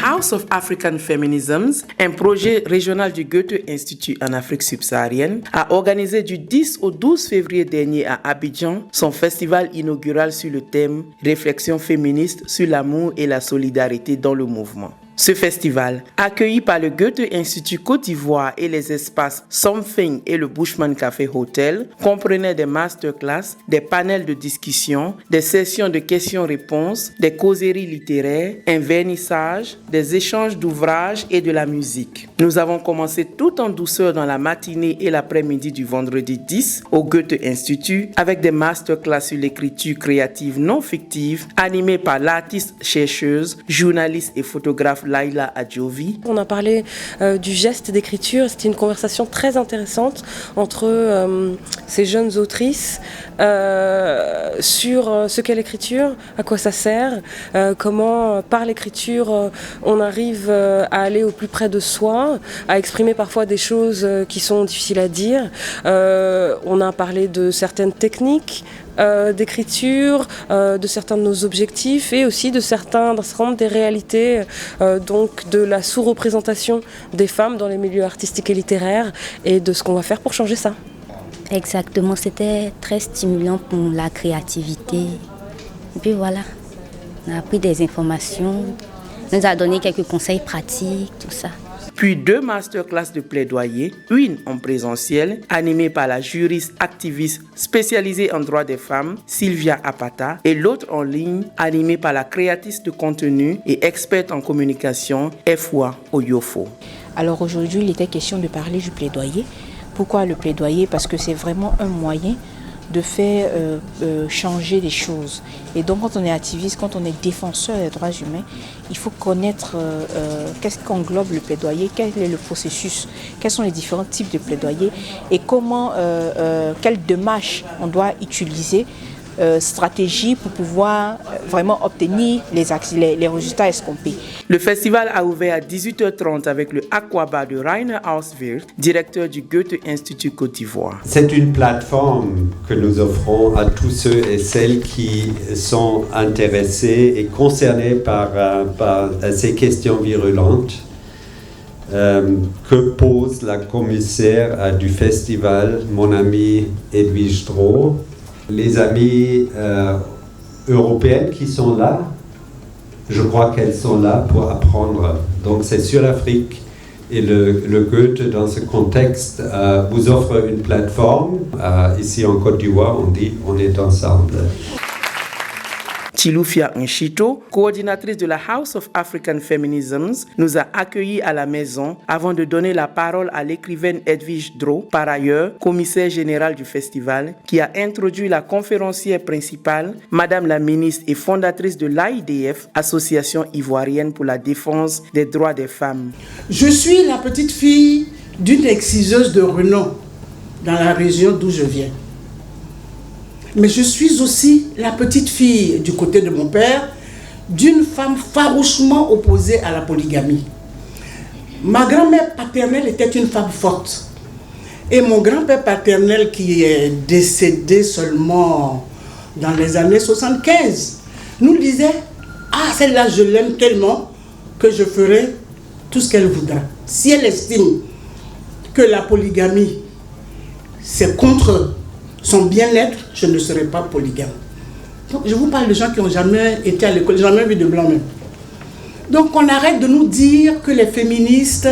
House of African Feminisms, un projet régional du Goethe Institut en Afrique subsaharienne, a organisé du 10 au 12 février dernier à Abidjan son festival inaugural sur le thème Réflexion féministe sur l'amour et la solidarité dans le mouvement. Ce festival, accueilli par le Goethe Institut Côte d'Ivoire et les espaces Something et le Bushman Café Hotel, comprenait des masterclass, des panels de discussion, des sessions de questions-réponses, des causeries littéraires, un vernissage, des échanges d'ouvrages et de la musique. Nous avons commencé tout en douceur dans la matinée et l'après-midi du vendredi 10 au Goethe Institut avec des masterclass sur l'écriture créative non fictive animées par l'artiste chercheuse, journaliste et photographe Laila Adjovi. On a parlé du geste d'écriture. C'était une conversation très intéressante entre ces jeunes autrices sur ce qu'est l'écriture, à quoi ça sert, comment par l'écriture on arrive à aller au plus près de soi, à exprimer parfois des choses qui sont difficiles à dire. On a parlé de certaines techniques d'écriture, de certains de nos objectifs et aussi de certains des réalités, donc de la sous-représentation des femmes dans les milieux artistiques et littéraires et de ce qu'on va faire pour changer ça. Exactement, c'était très stimulant pour la créativité. Et puis voilà, on a appris des informations, on nous a donné quelques conseils pratiques, tout ça. Puis 2 masterclass de plaidoyer, une en présentiel, animée par la juriste activiste spécialisée en droits des femmes, Sylvia Apata, et l'autre en ligne, animée par la créatrice de contenu et experte en communication, Efwa Oyofo. Alors aujourd'hui, il était question de parler du plaidoyer. Pourquoi le plaidoyer? Parce que c'est vraiment un moyen de faire changer les choses. Et donc quand on est activiste, quand on est défenseur des droits humains, il faut connaître qu'est-ce qu'englobe le plaidoyer, quel est le processus, quels sont les différents types de plaidoyer et comment, quelle démarche on doit utiliser, stratégie pour pouvoir vraiment obtenir les résultats escomptés. Le festival a ouvert à 18h30 avec le Aquaba de Rainer Auswirth, directeur du Goethe Institut Côte d'Ivoire. C'est une plateforme que nous offrons à tous ceux et celles qui sont intéressés et concernés par ces questions virulentes que pose la commissaire du festival, mon amie Edwige Drot. Les amies européennes qui sont là, je crois qu'elles sont là pour apprendre. Donc c'est sur l'Afrique et le Goethe dans ce contexte vous offre une plateforme. Ici en Côte d'Ivoire, on dit on est ensemble. Chilufia Nchito, coordinatrice de la House of African Feminisms, nous a accueillis à la maison avant de donner la parole à l'écrivaine Edwige Drot, par ailleurs commissaire générale du festival, qui a introduit la conférencière principale, Madame la ministre et fondatrice de l'AIDF, Association ivoirienne pour la défense des droits des femmes. Je suis la petite fille d'une exciseuse de renom dans la région d'où je viens. Mais je suis aussi la petite fille du côté de mon père d'une femme farouchement opposée à la polygamie. Ma grand-mère paternelle était une femme forte. Et mon grand-père paternel, qui est décédé seulement dans les années 75, nous disait « Ah, celle-là, je l'aime tellement que je ferai tout ce qu'elle voudra. » Si elle estime que la polygamie, c'est contre son bien-être, je ne serai pas polygame. Donc, je vous parle de gens qui n'ont jamais été à l'école, jamais vu de blanc même. Donc on arrête de nous dire que les féministes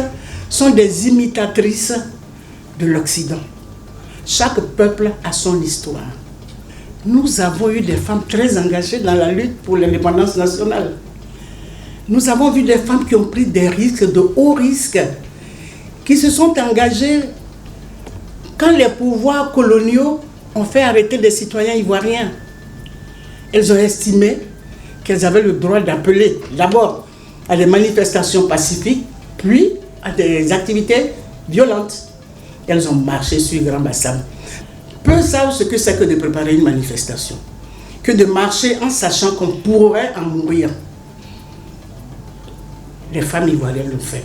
sont des imitatrices de l'Occident. Chaque peuple a son histoire. Nous avons eu des femmes très engagées dans la lutte pour l'indépendance nationale. Nous avons vu des femmes qui ont pris des risques, de hauts risques, qui se sont engagées quand les pouvoirs coloniaux ont fait arrêter des citoyens ivoiriens. Elles ont estimé qu'elles avaient le droit d'appeler d'abord à des manifestations pacifiques, puis à des activités violentes. Elles ont marché sur Grand Bassam. Peu savent ce que c'est que de préparer une manifestation, que de marcher en sachant qu'on pourrait en mourir. Les femmes ivoiriennes le font.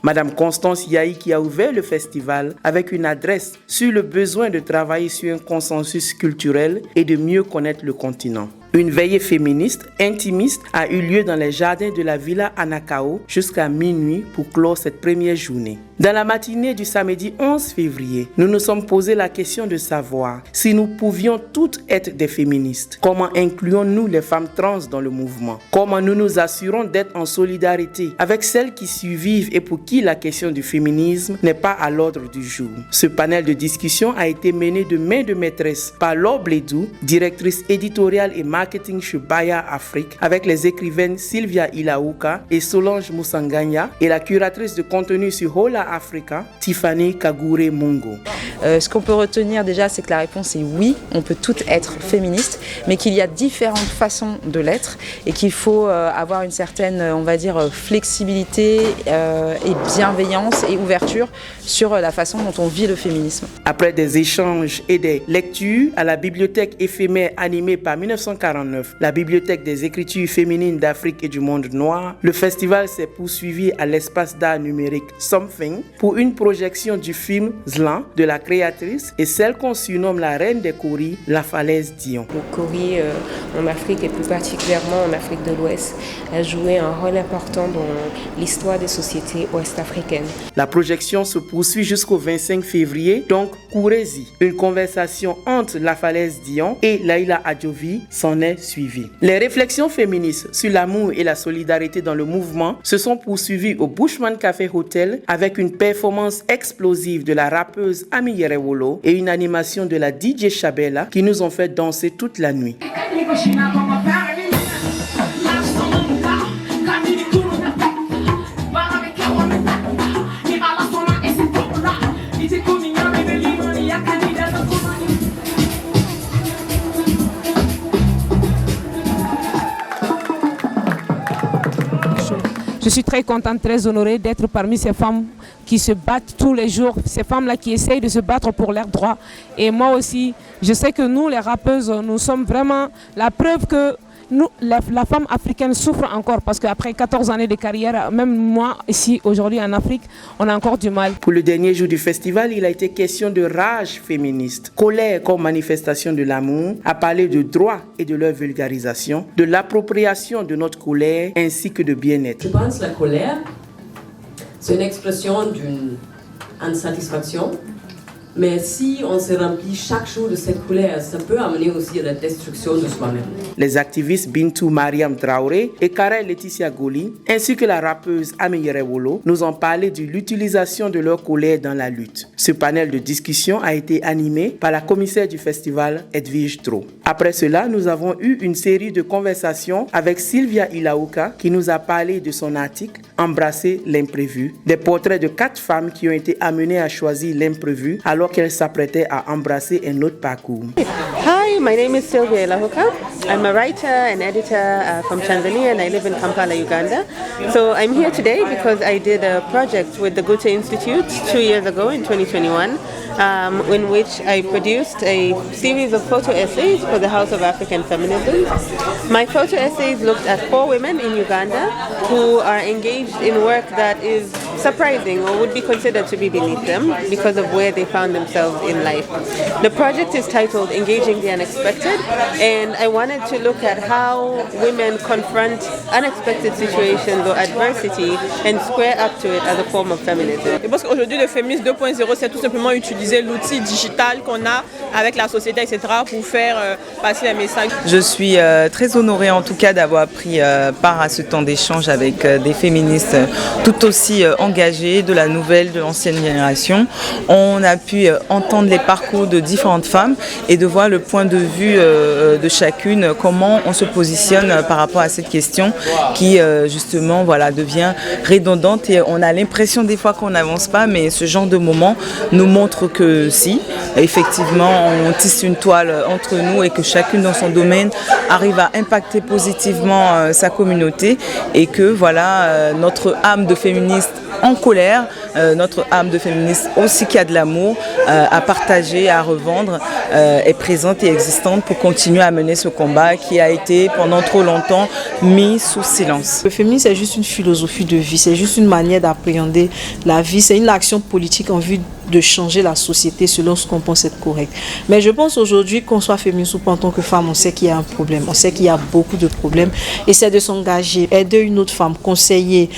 Madame Constance Yahi qui a ouvert le festival avec une adresse sur le besoin de travailler sur un consensus culturel et de mieux connaître le continent. Une veillée féministe, intimiste, a eu lieu dans les jardins de la Villa Anakao jusqu'à minuit pour clore cette première journée. Dans la matinée du samedi 11 février, nous nous sommes posé la question de savoir si nous pouvions toutes être des féministes. Comment incluons-nous les femmes trans dans le mouvement? Comment nous nous assurons d'être en solidarité avec celles qui survivent et pour qui la question du féminisme n'est pas à l'ordre du jour? Ce panel de discussion a été mené de main de maîtresse par Laure Blédou, directrice éditoriale et marketing chez Bayer Afrique, avec les écrivaines Sylvia Ilaouka et Solange Moussanganya et la curatrice de contenu sur Hola Africa, Tiffany Kagure Mungo. Ce qu'on peut retenir déjà, c'est que la réponse est oui, on peut toutes être féministes, mais qu'il y a différentes façons de l'être et qu'il faut avoir une certaine, on va dire, flexibilité et bienveillance et ouverture sur la façon dont on vit le féminisme. Après des échanges et des lectures à la bibliothèque éphémère animée par 1949, la Bibliothèque des écritures féminines d'Afrique et du monde noir, le festival s'est poursuivi à l'espace d'art numérique Something pour une projection du film Zlan de la créatrice et celle qu'on surnomme la reine des Koris, la falaise Dion. Le Kori en Afrique et plus particulièrement en Afrique de l'Ouest a joué un rôle important dans l'histoire des sociétés ouest-africaines. La projection se poursuit jusqu'au 25 février, donc Kourezi. Une conversation entre la falaise Dion et Laila Adjovi s'en est suivie. Les réflexions féministes sur l'amour et la solidarité dans le mouvement se sont poursuivies au Bushman Café Hotel avec une performance explosive de la rappeuse Ami Yerewolo et une animation de la DJ Chabella qui nous ont fait danser toute la nuit. Je suis très contente, très honorée d'être parmi ces femmes qui se battent tous les jours, ces femmes-là qui essayent de se battre pour leurs droits. Et moi aussi, je sais que nous, les rappeuses, nous sommes vraiment la preuve que nous, la femme africaine souffre encore parce qu'après 14 années de carrière, même moi, ici, aujourd'hui en Afrique, on a encore du mal. Pour le dernier jour du festival, il a été question de rage féministe, colère comme manifestation de l'amour, à parler de droits et de leur vulgarisation, de l'appropriation de notre colère ainsi que de bien-être. Je pense que la colère, c'est une expression d'une insatisfaction. Mais si on se remplit chaque jour de cette colère, ça peut amener aussi à la destruction de soi-même. Les activistes Bintou Mariam Traoré et Karel Laetitia Goli, ainsi que la rappeuse Ami Yerewolo, nous ont parlé de l'utilisation de leur colère dans la lutte. Ce panel de discussion a été animé par la commissaire du festival, Edwige Tro. Après cela, nous avons eu une série de conversations avec Sylvia Ilaouka qui nous a parlé de son article « Embrasser l'imprévu », des portraits de 4 femmes qui ont été amenées à choisir l'imprévu alors qu'elle s'apprêtait à embrasser un autre parcours. Hi, my name is Sylvia Ilahuka. I'm a writer and editor from Tanzania and I live in Kampala, Uganda. So I'm here today because I did a project with the Goethe Institute 2 years ago in 2021 in which I produced a series of photo essays for the House of African Feminism. My photo essays looked at 4 women in Uganda who are engaged in work that is surprising or would be considered to be beneath them because of where they found themselves in life. The project is titled Engaging the Unexpected, and I wanted to look at how women confront unexpected situations or adversity and square up to it as a form of feminism. Je pense qu'aujourd'hui le féminisme 2.0 c'est tout simplement utiliser l'outil digital qu'on a avec la société, etc. pour faire passer un message. Je suis très honorée en tout cas d'avoir pris part à ce temps d'échange avec des féministes tout aussi engagées de la nouvelle, de l'ancienne génération. On a pu entendre les parcours de différentes femmes et de voir le point de vue de chacune, comment on se positionne par rapport à cette question qui justement voilà, devient redondante et on a l'impression des fois qu'on n'avance pas, mais ce genre de moment nous montre que si, effectivement on tisse une toile entre nous et que chacune dans son domaine arrive à impacter positivement sa communauté et que voilà, notre âme de féministe en colère, notre âme de féministe aussi qui a de l'amour à partager, à revendre, est présente et existante pour continuer à mener ce combat qui a été pendant trop longtemps mis sous silence. Le féminisme, c'est juste une philosophie de vie, c'est juste une manière d'appréhender la vie, c'est une action politique en vue de changer la société selon ce qu'on pense être correct. Mais je pense aujourd'hui qu'on soit féministe ou pas en tant que femme, on sait qu'il y a un problème, on sait qu'il y a beaucoup de problèmes et c'est de s'engager, aider une autre femme, conseiller,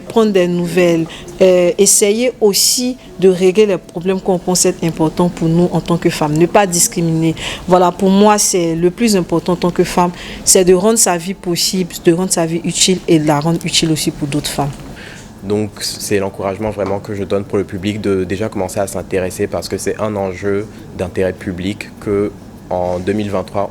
prendre des nouvelles, essayer aussi de régler les problèmes qu'on pense être importants pour nous en tant que femmes, ne pas discriminer. Voilà, pour moi, c'est le plus important en tant que femme, c'est de rendre sa vie possible, de rendre sa vie utile et de la rendre utile aussi pour d'autres femmes. Donc c'est l'encouragement vraiment que je donne pour le public de déjà commencer à s'intéresser parce que c'est un enjeu d'intérêt public qu'en 2023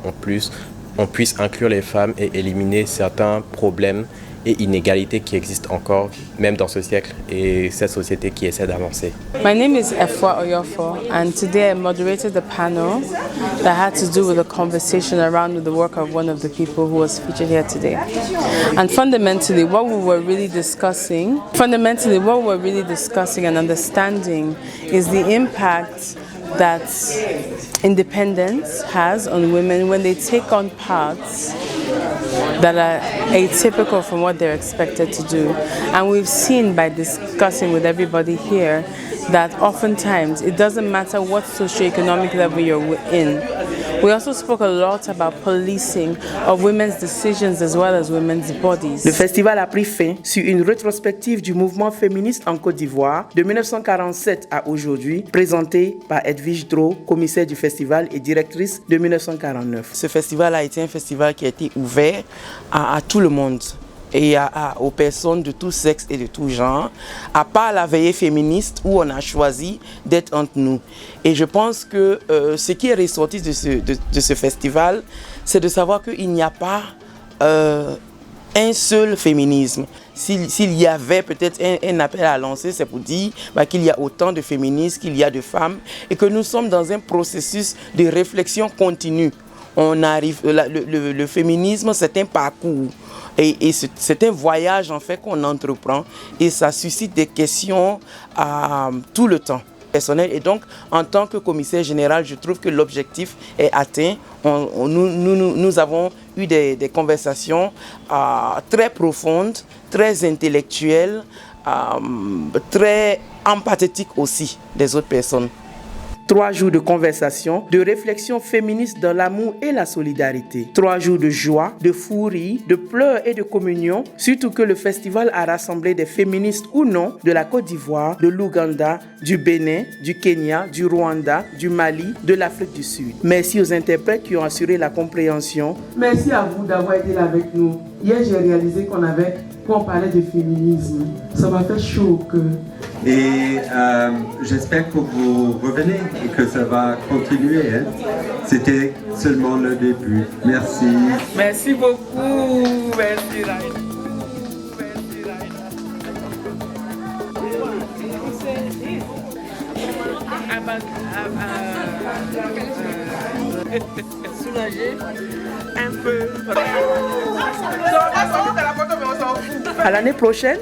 on puisse inclure les femmes et éliminer certains problèmes et inégalités qui existent encore, même dans ce siècle, et cette société qui essaie d'avancer. My name is Efwa Oyofo, and today I moderated a panel that had to do with a conversation around the work of one of the people who was featured here today. And fundamentally, what we were really discussing and understanding is the impact that independence has on women when they take on paths that are atypical from what they're expected to do. And we've seen by discussing with everybody here that oftentimes it doesn't matter what socioeconomic level you're in. We also spoke a lot about policing of women's decisions as well as women's bodies. Le festival a pris fin sur une rétrospective du mouvement féministe en Côte d'Ivoire de 1947 à aujourd'hui, présentée par Edwige Dro, commissaire du festival et directrice de 1949. Ce festival a été un festival qui a été ouvert à tout le monde et aux personnes de tout sexe et de tout genre, à part la veillée féministe où on a choisi d'être entre nous. Et je pense que ce qui est ressorti de ce festival, c'est de savoir qu'il n'y a pas un seul féminisme. S'il y avait peut-être un appel à lancer, c'est pour dire qu'il y a autant de féministes qu'il y a de femmes et que nous sommes dans un processus de réflexion continue. Le féminisme, c'est un parcours. Et c'est un voyage en fait qu'on entreprend et ça suscite des questions tout le temps personnel. Et donc, en tant que commissaire général, je trouve que l'objectif est atteint. Nous avons eu des conversations très profondes, très intellectuelles, très empathiques aussi des autres personnes. 3 jours de conversation, de réflexion féministe dans l'amour et la solidarité. 3 jours de joie, de fou rire, de pleurs et de communion. Surtout que le festival a rassemblé des féministes ou non de la Côte d'Ivoire, de l'Ouganda, du Bénin, du Kenya, du Rwanda, du Mali, de l'Afrique du Sud. Merci aux interprètes qui ont assuré la compréhension. Merci à vous d'avoir été là avec nous. Hier, j'ai réalisé qu'on parlait de féminisme. Ça m'a fait chaud que... Et j'espère que vous revenez et que ça va continuer. Hein. C'était seulement le début. Merci. Merci beaucoup. Merci, Raïla. Soulagé un peu. À l'année prochaine.